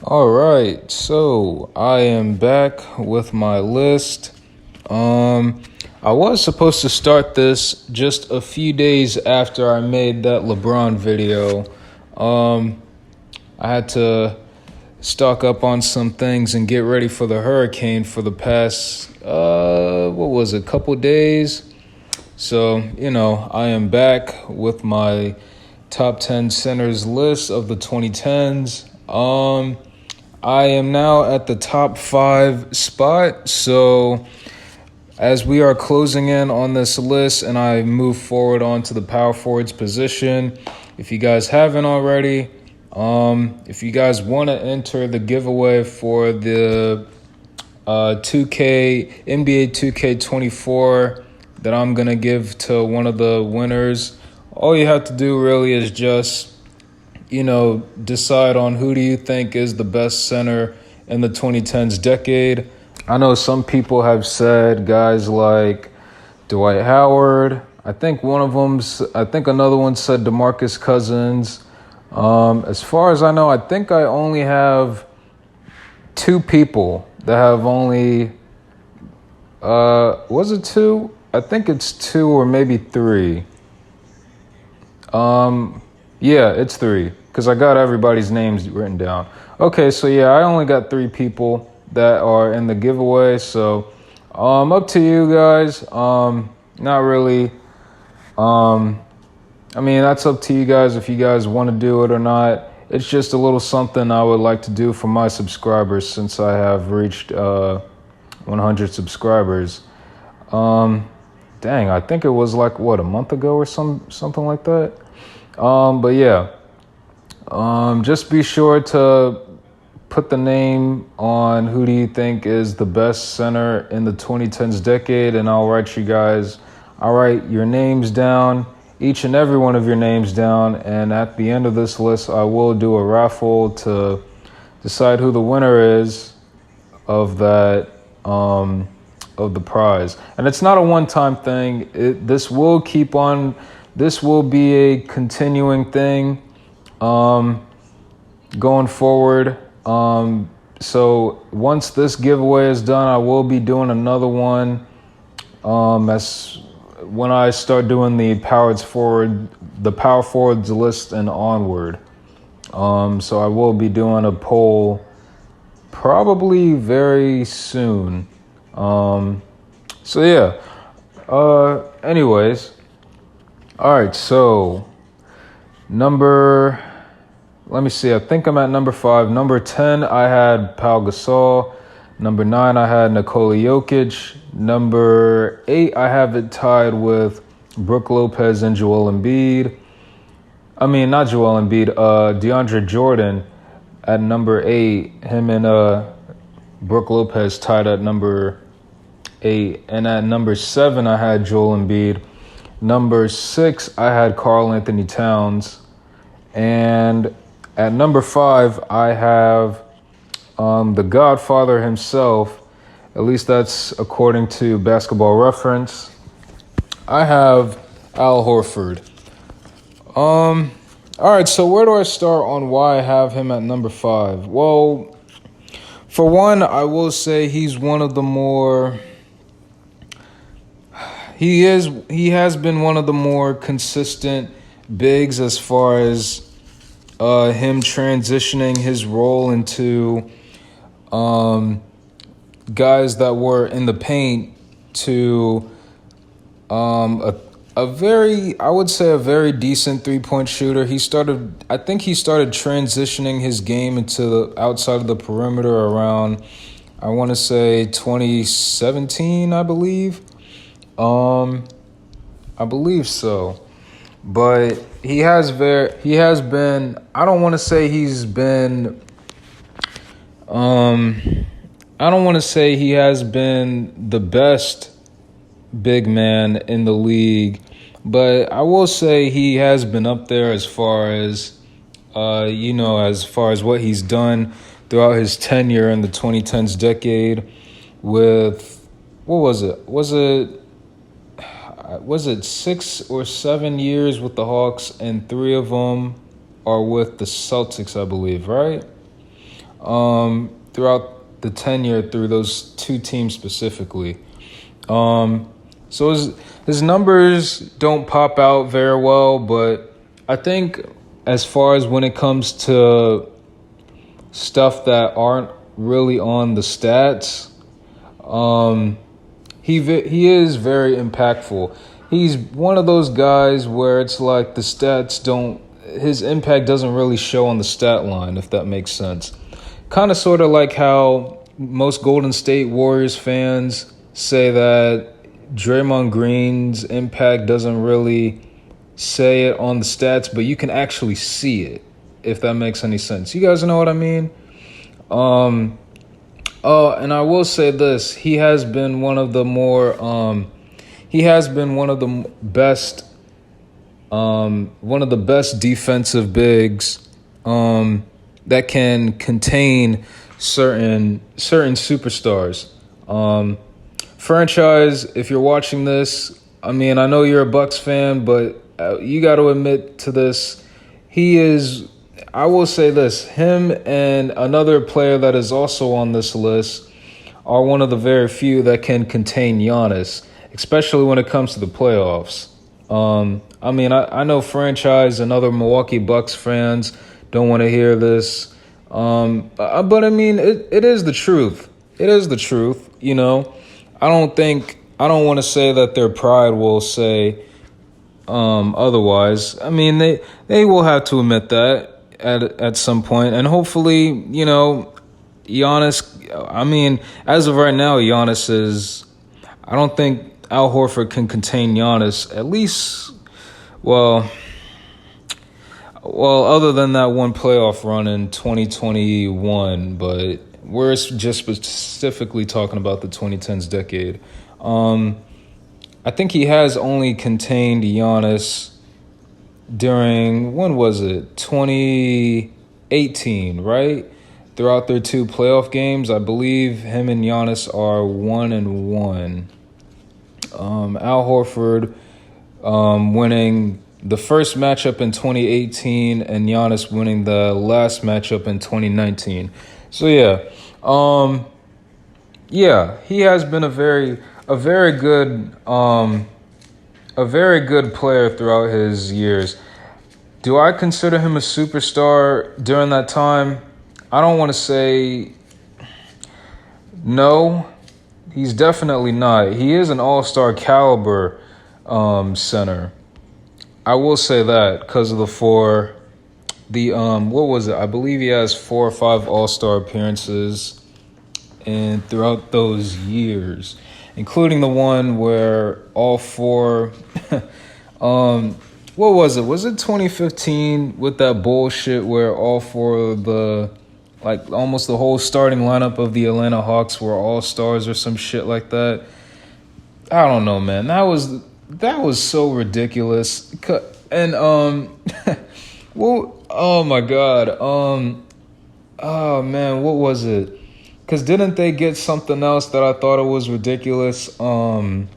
All right, so I am back with my list. I was supposed to start this just a few days after I made that LeBron video. I had to stock up on some things and get ready for the hurricane for the past, couple days. So, I am back with my top 10 centers list of the 2010s. I am now at the top 5 spot. So as we are closing in on this list and I move forward onto the power forwards position, if you guys haven't already, if you guys want to enter the giveaway for the 2K NBA 2K24 that I'm going to give to one of the winners, all you have to do really is just decide on who do you think is the best center in the 2010s decade. I know some people have said guys like Dwight Howard. I think another one said DeMarcus Cousins. As far as I know, I think I only have 2 people that have only, was it 2? I think it's 2 or maybe 3. Yeah, it's 3 because I got everybody's names written down. Okay, so yeah, I only got 3 people that are in the giveaway. So, up to you guys. Not really. That's up to you guys if you guys want to do it or not. It's just a little something I would like to do for my subscribers since I have reached 100 subscribers. Dang, I think it was like a month ago or something like that. But yeah, just be sure to put the name on who do you think is the best center in the 2010s decade, and I'll write your names down, each and every one of your names down, and at the end of this list, I will do a raffle to decide who the winner is of that, of the prize. And it's not a one-time thing. This will be a continuing thing going forward. So once this giveaway is done, I will be doing another one as when I start doing the power forwards list and onward. So I will be doing a poll probably very soon. So yeah. Anyways. All right, so let me see, I think I'm at number 5. Number 10, I had Pau Gasol. Number 9, I had Nikola Jokic. Number 8, I have it tied with Brook Lopez and Joel Embiid. I mean, not Joel Embiid, DeAndre Jordan at number 8. Him and Brook Lopez tied at number 8. And at number 7, I had Joel Embiid. Number 6, I had Karl Anthony Towns. And at number 5, I have the godfather himself. At least that's according to Basketball Reference. I have Al Horford. All right, so where do I start on why I have him at number 5? Well, for one, I will say he's one of the more... He has been one of the more consistent bigs as far as him transitioning his role into guys that were in the paint to a very decent 3-point shooter. I think he started transitioning his game into the outside of the perimeter around, I want to say 2017, I believe. I believe so. But he has been, I don't want to say he has been the best big man in the league, but I will say he has been up there as far as what he's done throughout his tenure in the 2010s decade with, what was it? Was it 6 or 7 years with the Hawks, and 3 of them are with the Celtics, I believe, right? throughout the tenure through those two teams specifically. So his numbers don't pop out very well, but I think as far as when it comes to stuff that aren't really on the stats, he is very impactful. He's one of those guys where it's like the stats don't, his impact doesn't really show on the stat line, if that makes sense. Kind of sort of like how most Golden State Warriors fans say that Draymond Green's impact doesn't really say it on the stats, but you can actually see it, if that makes any sense. You guys know what I mean? And I will say this, he has been one of the best defensive bigs that can contain certain superstars. Franchise, if you're watching this, I mean, I know you're a Bucks fan, but you got to admit to this. I will say this, him and another player that is also on this list are one of the very few that can contain Giannis, especially when it comes to the playoffs. I mean, I know franchise and other Milwaukee Bucks fans don't want to hear this, but I mean, it is the truth. It is the truth, you know. I don't want to say that their pride will say otherwise. I mean, they will have to admit that at some point, and hopefully, you know, Giannis. I mean, as of right now, Giannis is. I don't think Al Horford can contain Giannis. At least, well, other than that one playoff run in 2021, but we're just specifically talking about the 2010s decade. I think he has only contained Giannis during, when was it? 2018, right? Throughout their two playoff games, I believe him and Giannis are 1-1. Al Horford winning the first matchup in 2018 and Giannis winning the last matchup in 2019. So he has been a very good player throughout his years. Do I consider him a superstar during that time? I don't want to say no. He's definitely not. He is an all-star caliber center. I will say that because of what was it? I believe he has 4 or 5 all-star appearances and throughout those years, including the one where all 4 what was it? Was it 2015 with that bullshit where all 4 of almost the whole starting lineup of the Atlanta Hawks were all-stars or some shit like that? I don't know, man. That was so ridiculous. And well, oh my god. Oh man, what was it? Cuz didn't they get something else that I thought it was ridiculous? Oh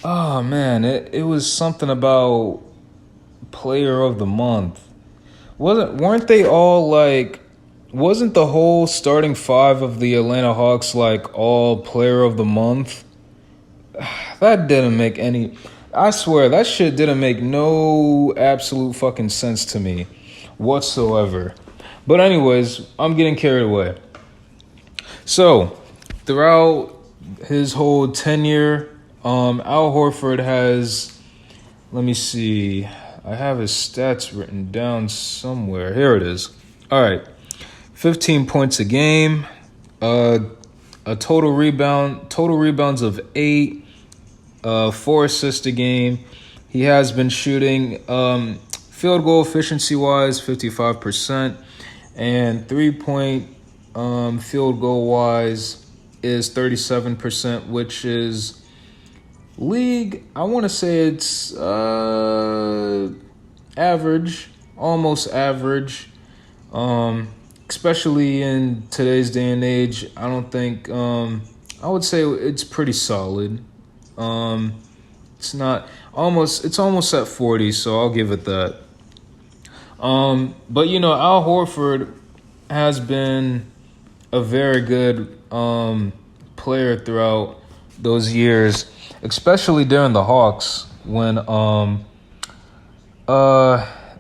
man, it was something about player of the month. Weren't they all wasn't the whole starting 5 of the Atlanta Hawks all player of the month? That didn't make any, I swear, that shit didn't make no absolute fucking sense to me whatsoever. But anyways, I'm getting carried away. So, throughout his whole tenure, Al Horford has, let me see, I have his stats written down somewhere. Here it is. All right, 15 points a game, a total rebounds of 8, 4 assists a game. He has been shooting field goal efficiency wise 55%, and 3-point field goal wise is 37%, which is league, I want to say it's average, almost average, especially in today's day and age. I don't think, I would say it's pretty solid. It's almost at 40, so I'll give it that. But, Al Horford has been a very good player throughout those years, especially during the Hawks when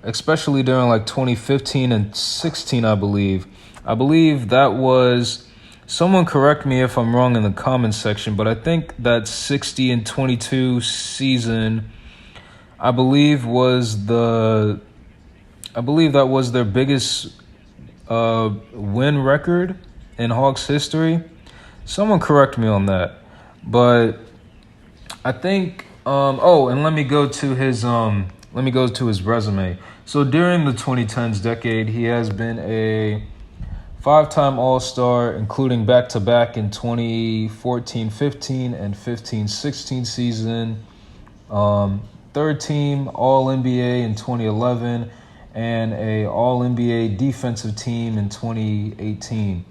especially during like 2015 and 16, I believe. I believe that was, someone correct me if I'm wrong in the comments section, but I think that 60 and 22 season, I believe that was their biggest win record in Hawks history. Someone correct me on that. But I think and let me go to his resume. So during the 2010s decade, he has been a 5-time All-Star, including back-to-back in 2014-15 and 15-16 season. Third team All-NBA in 2011 and a All-NBA defensive team in 2018.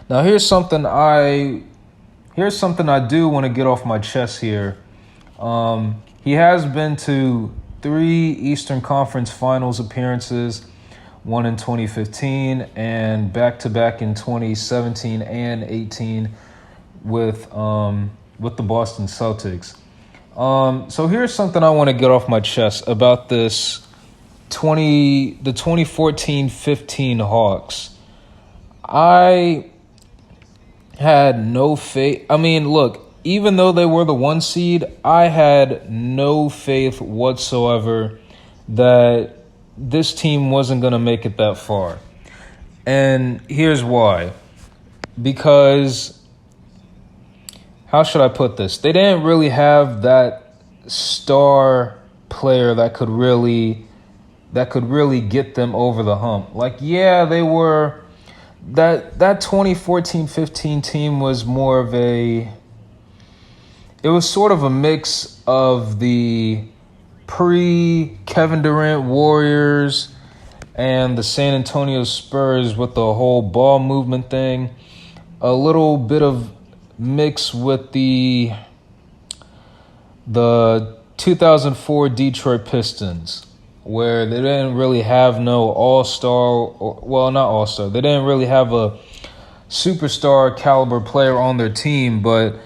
Now here's something I do want to get off my chest here. He has been to 3 Eastern Conference Finals appearances, one in 2015 and back-to-back in 2017 and 18 with the Boston Celtics. So here's something I want to get off my chest about the 2014-15 Hawks. I had no faith. I mean, look, even though they were the 1 seed, I had no faith whatsoever that this team wasn't going to make it that far. And here's why. Because, how should I put this? They didn't really have that star player that could really get them over the hump. Like, yeah, they were, that 2014-15 team was more of it was sort of a mix of the pre-Kevin Durant Warriors and the San Antonio Spurs with the whole ball movement thing. A little bit of mix with the 2004 Detroit Pistons, where they didn't really have no all-star, not all-star. They didn't really have a superstar caliber player on their team, but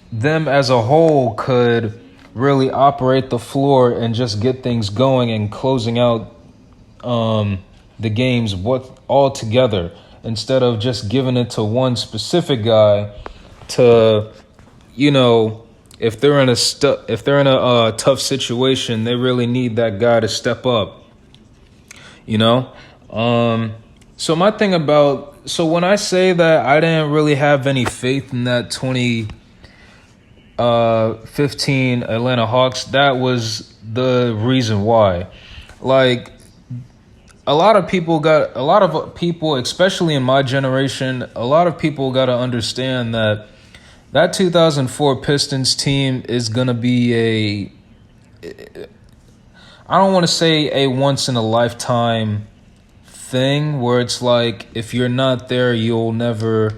them as a whole could really operate the floor and just get things going and closing out the games all together, instead of just giving it to one specific guy to, if they're in a tough situation, they really need that guy to step up. So my thing when I say that I didn't really have any faith in that 2015 Atlanta Hawks, that was the reason why. Like, a lot of people, especially in my generation, a lot of people got to understand that 2004 Pistons team is going to be I don't want to say a once-in-a-lifetime thing, where it's like, if you're not there, you'll never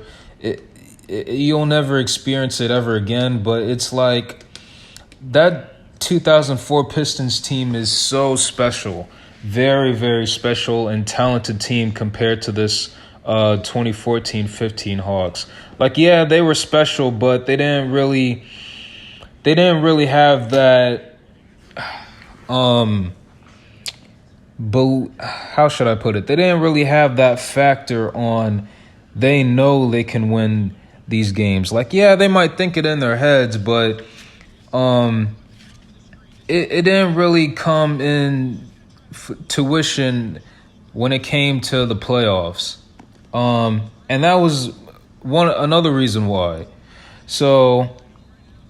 experience it ever again. But it's like, that 2004 Pistons team is so special. Very, very special and talented team compared to this 2014-15 Hawks. Like, yeah, they were special, but they didn't really have that but how should I put it? They didn't really have that factor on, they know they can win these games. Like, yeah, they might think it in their heads, but it didn't really come in tuition when it came to the playoffs. And that was another reason why. So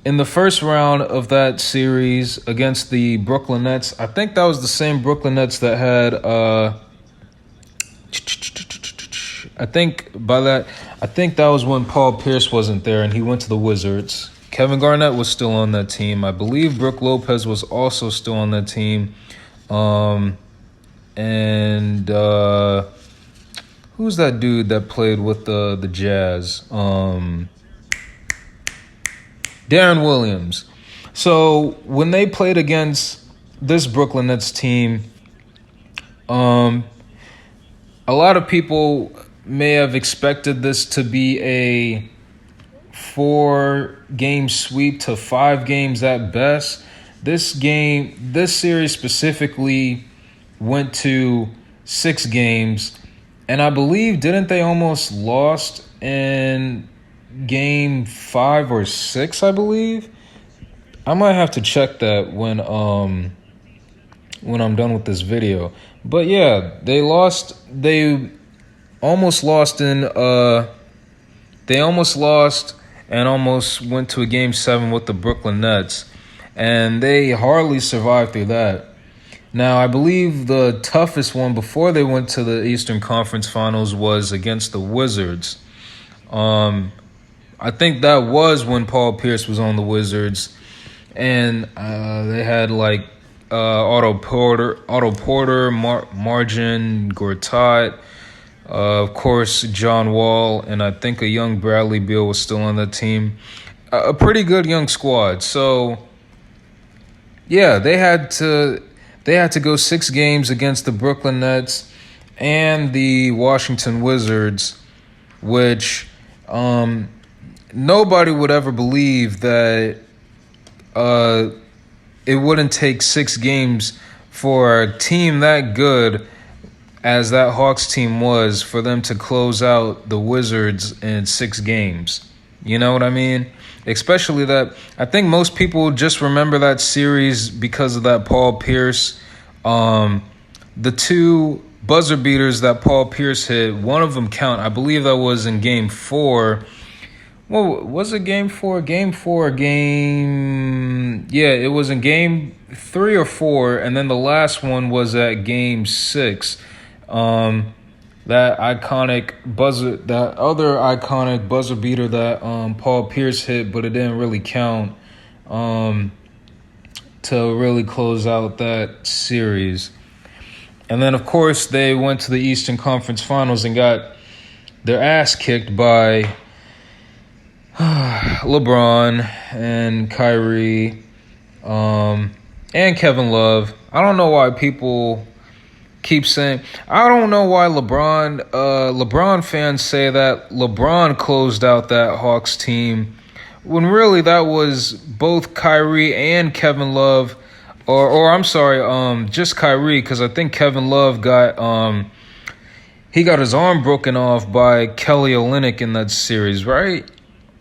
in the first round of that series against the Brooklyn Nets, I think that was the same Brooklyn Nets that had I think that was when Paul Pierce wasn't there and he went to the Wizards. Kevin Garnett was still on that team. I believe Brook Lopez was also still on that team. Who's that dude that played with the Jazz? Darren Williams. So when they played against this Brooklyn Nets team, I a lot of people may have expected this to be a 4-game sweep to 5 games at best. This series specifically went to 6 games, and I believe, didn't they almost lost in game 5 or 6, I believe? I might have to check that when I'm done with this video. But yeah, they almost lost and almost went to a game 7 with the Brooklyn Nets, and they hardly survived through that. Now, I believe the toughest one before they went to the Eastern Conference Finals was against the Wizards. I think that was when Paul Pierce was on the Wizards, and they had like Otto Porter, Margin, Gortat, of course, John Wall, and I think a young Bradley Beal was still on that team. A pretty good young squad. So, yeah, they had to go 6 games against the Brooklyn Nets and the Washington Wizards, which nobody would ever believe that it wouldn't take 6 games for a team that good as that Hawks team was, for them to close out the Wizards in 6 games. You know what I mean? Especially that, I think most people just remember that series because of that Paul Pierce. The 2 buzzer beaters that Paul Pierce hit, one of them count. I believe that was in game 4. Well, was it game 4? Yeah, it was in game 3 or 4, and then the last one was at game 6. That other iconic buzzer beater that Paul Pierce hit, but it didn't really count to really close out that series. And then, of course, they went to the Eastern Conference Finals and got their ass kicked by LeBron and Kyrie and Kevin Love. I don't know why people keep saying, I don't know why LeBron fans say that LeBron closed out that Hawks team, when really that was both Kyrie and Kevin Love, or I'm sorry, just Kyrie, because I think Kevin Love got he got his arm broken off by Kelly Olynyk in that series, right?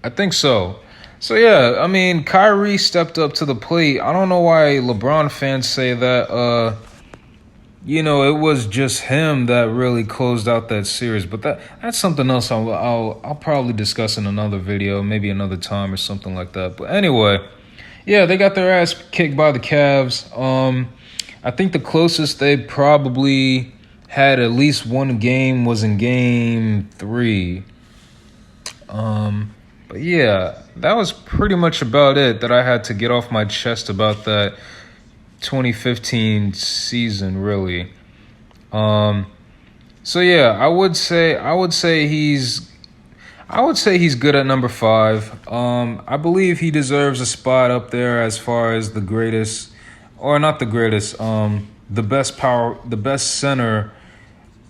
I think so. So yeah, I mean, Kyrie stepped up to the plate. I don't know why LeBron fans say that it was just him that really closed out that series. But that's something else I'll probably discuss in another video, maybe another time or something like that. But anyway, yeah, they got their ass kicked by the Cavs. I think the closest they probably had at least one game was in game 3. But yeah, that was pretty much about it that I had to get off my chest about that 2015 season, really. So yeah, I would say he's good at number 5. I believe he deserves a spot up there as far as the greatest, or not the greatest, the best center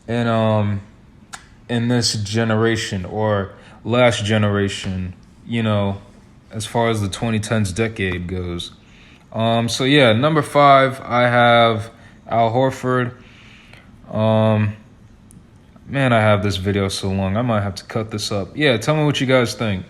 in this generation or last generation, as far as the 2010s decade goes. So yeah, number 5, I have Al Horford. Man, I have this video so long, I might have to cut this up. Yeah, tell me what you guys think.